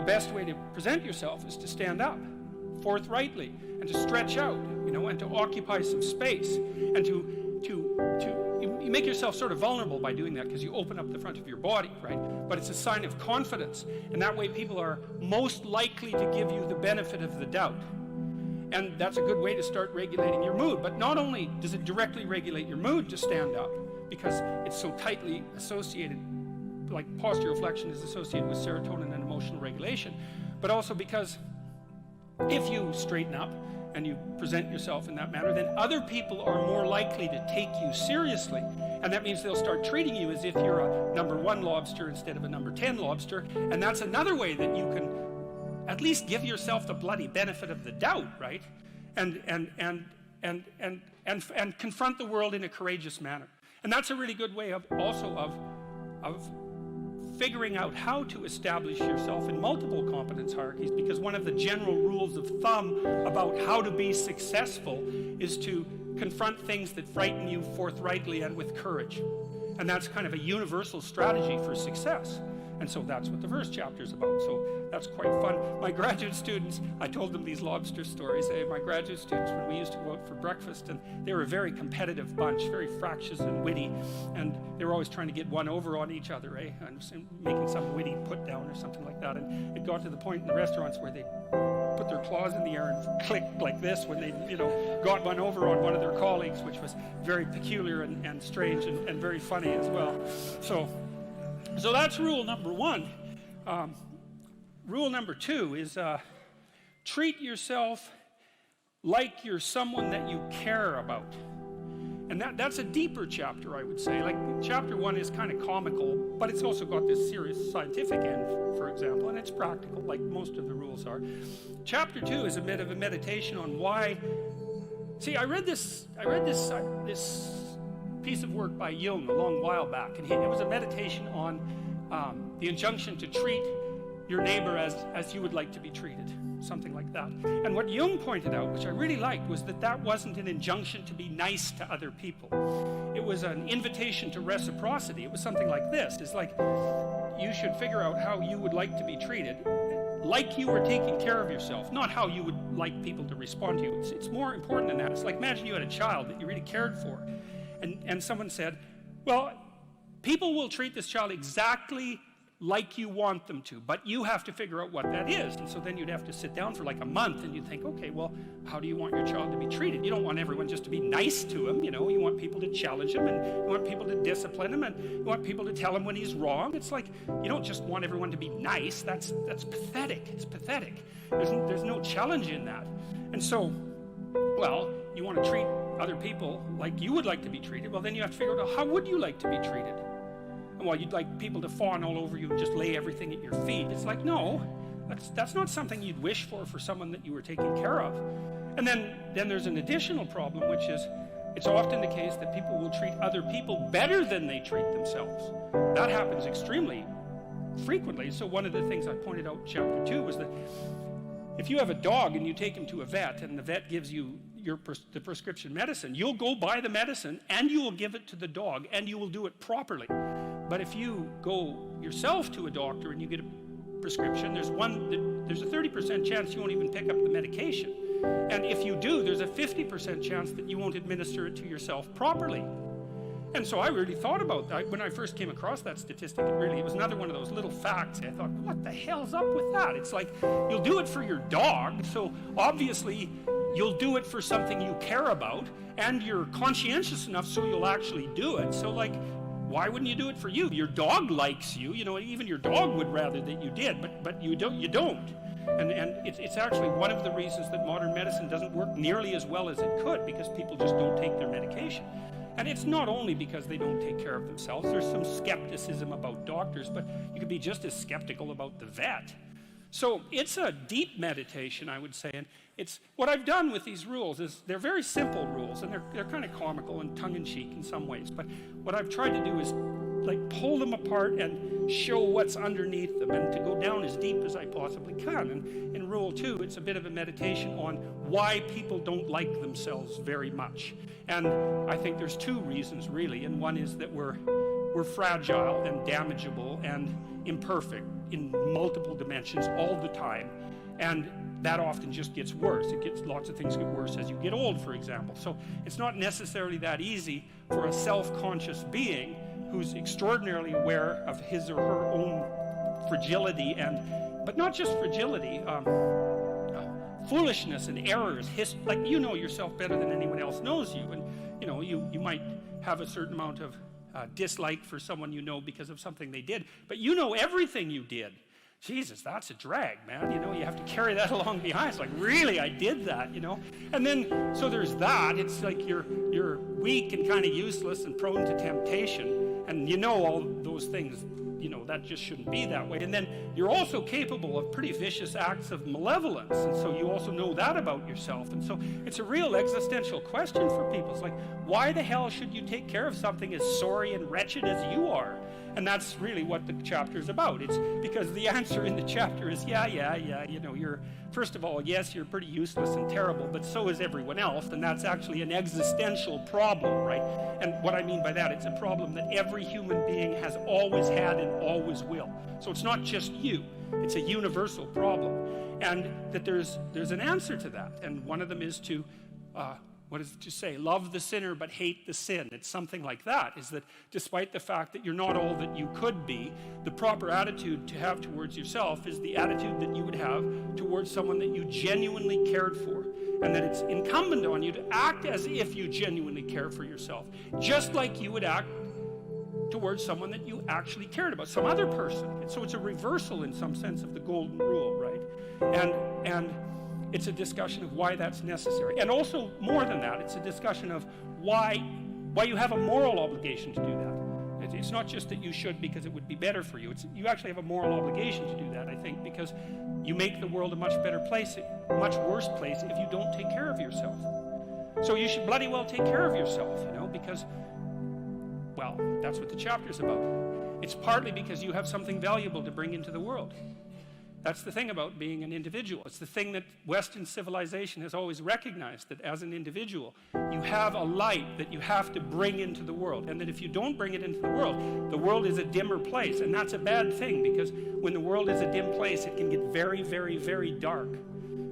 the best way to present yourself is to stand up forthrightly and to stretch out, and to occupy some space, and you make yourself sort of vulnerable by doing that because you open up the front of your body, right? But it's a sign of confidence, and that way people are most likely to give you the benefit of the doubt. And that's a good way to start regulating your mood. But not only does it directly regulate your mood to stand up, because it's so tightly associated, like posture reflection is associated with serotonin and emotional regulation, but also because if you straighten up and you present yourself in that manner, then other people are more likely to take you seriously. And that means they'll start treating you as if you're a number 1 lobster instead of a number 10 lobster. And that's another way that you can at least give yourself the bloody benefit of the doubt, right? And confront the world in a courageous manner. And that's a really good way of figuring out how to establish yourself in multiple competence hierarchies, because one of the general rules of thumb about how to be successful is to confront things that frighten you forthrightly and with courage. And that's kind of a universal strategy for success. And so that's what the first chapter is about. So that's quite fun. My graduate students, I told them these lobster stories. My graduate students, when we used to go out for breakfast, and they were a very competitive bunch, very fractious and witty, and they were always trying to get one over on each other, and making some witty put down or something like that. And it got to the point in the restaurants where they put their claws in the air and click like this when they, got one over on one of their colleagues, which was very peculiar and strange and very funny as well. So that's rule number 1. Rule number 2 is treat yourself like you're someone that you care about. And that's a deeper chapter, I would say. Like, chapter 1 is kind of comical, but it's also got this serious scientific end, for example, and it's practical, like most of the rules are. Chapter 2 is a bit of a meditation on why. See, I read this piece of work by Jung a long while back, and it was a meditation on the injunction to treat your neighbor as you would like to be treated, something like that. And what Jung pointed out, which I really liked, was that wasn't an injunction to be nice to other people. It was an invitation to reciprocity. It was something like this. It's like, you should figure out how you would like to be treated, like you were taking care of yourself, not how you would like people to respond to you. It's more important than that. It's like, imagine you had a child that you really cared for, and someone said, well, people will treat this child exactly like you want them to, but you have to figure out what that is. And so then you'd have to sit down for like a month and you'd think, okay, well, how do you want your child to be treated? You don't want everyone just to be nice to him, you want people to challenge him, and you want people to discipline him, and you want people to tell him when he's wrong. It's like, you don't just want everyone to be nice. That's pathetic. It's pathetic. There's no challenge in that. And so, well, you want to treat other people like you would like to be treated. Well, then you have to figure out, how would you like to be treated? Well, you'd like people to fawn all over you and just lay everything at your feet. It's like, no, that's not something you'd wish for someone that you were taking care of. And then there's an additional problem, which is it's often the case that people will treat other people better than they treat themselves. That happens extremely frequently. So one of the things I pointed out in chapter 2 was that if you have a dog and you take him to a vet, and the vet gives you the prescription medicine, you'll go buy the medicine and you will give it to the dog, and you will do it properly. But if you go yourself to a doctor and you get a prescription, there's a 30% chance you won't even pick up the medication. And if you do, there's a 50% chance that you won't administer it to yourself properly. And so I really thought about that. When I first came across that statistic, it was another one of those little facts. I thought, what the hell's up with that? It's like, you'll do it for your dog, so obviously you'll do it for something you care about, and you're conscientious enough so you'll actually do it. So, like, why wouldn't you do it for you? Your dog likes you, even your dog would rather that you did, but you don't. And it's actually one of the reasons that modern medicine doesn't work nearly as well as it could, because people just don't take their medication. And it's not only because they don't take care of themselves. There's some skepticism about doctors, but you could be just as skeptical about the vet. So it's a deep meditation, I would say. And it's what I've done with these rules is they're very simple rules, and they're kind of comical and tongue-in-cheek in some ways. But what I've tried to do is like pull them apart and show what's underneath them, and to go down as deep as I possibly can. And in rule 2, it's a bit of a meditation on why people don't like themselves very much. And I think there's 2 reasons really, and one is that we're fragile and damageable and imperfect in multiple dimensions all the time, and that often just gets worse. Lots of things get worse as you get old, for example. So it's not necessarily that easy for a self-conscious being who's extraordinarily aware of his or her own fragility, but not just fragility, foolishness and errors. Like, you know yourself better than anyone else knows you, and you might have a certain amount of dislike for someone you know because of something they did, but you know everything you did. Jesus, that's a drag, man. You have to carry that along behind. It's like, really, I did that, And then, so there's that. It's like you're weak and kind of useless and prone to temptation, and all those things. That just shouldn't be that way. And then you're also capable of pretty vicious acts of malevolence, and so you also know that about yourself. And so it's a real existential question for people. It's like, why the hell should you take care of something as sorry and wretched as you are? And that's really what the chapter is about. It's because the answer in the chapter is, you're, first of all, yes, you're pretty useless and terrible, but so is everyone else, and that's actually an existential problem, right? And what I mean by that, it's a problem that every human being has always had and always will. So it's not just you, it's a universal problem. And that there's an answer to that, and one of them is to, what does it just say? Love the sinner but hate the sin. It's something like that, is that despite the fact that you're not all that you could be, the proper attitude to have towards yourself is the attitude that you would have towards someone that you genuinely cared for. And that it's incumbent on you to act as if you genuinely care for yourself, just like you would act towards someone that you actually cared about, some other person. And so it's a reversal in some sense of the golden rule, right? And it's a discussion of why that's necessary. And also, more than that, it's a discussion of why you have a moral obligation to do that. It's not just that you should because it would be better for you. You actually have a moral obligation to do that, I think, because you make the world a much better place, a much worse place if you don't take care of yourself. So you should bloody well take care of yourself, because, well, that's what the chapter's about. It's partly because you have something valuable to bring into the world. That's the thing about being an individual. It's the thing that Western civilization has always recognized, that as an individual, you have a light that you have to bring into the world, and that if you don't bring it into the world is a dimmer place, and that's a bad thing, because when the world is a dim place, it can get very, very, very dark.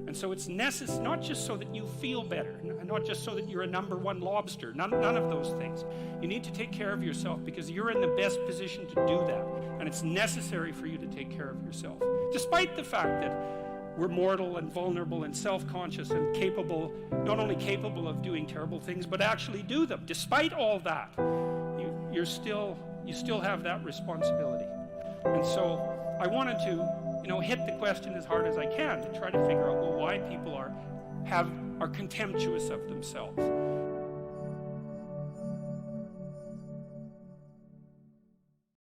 And so it's necessary, not just so that you feel better, not just so that you're a number one lobster, none of those things. You need to take care of yourself because you're in the best position to do that. And it's necessary for you to take care of yourself. Despite the fact that we're mortal and vulnerable and self-conscious and capable, not only capable of doing terrible things, but actually do them. Despite all that, you still have that responsibility. And so I wanted to hit the question as hard as I can to try to figure out, well, why people are contemptuous of themselves.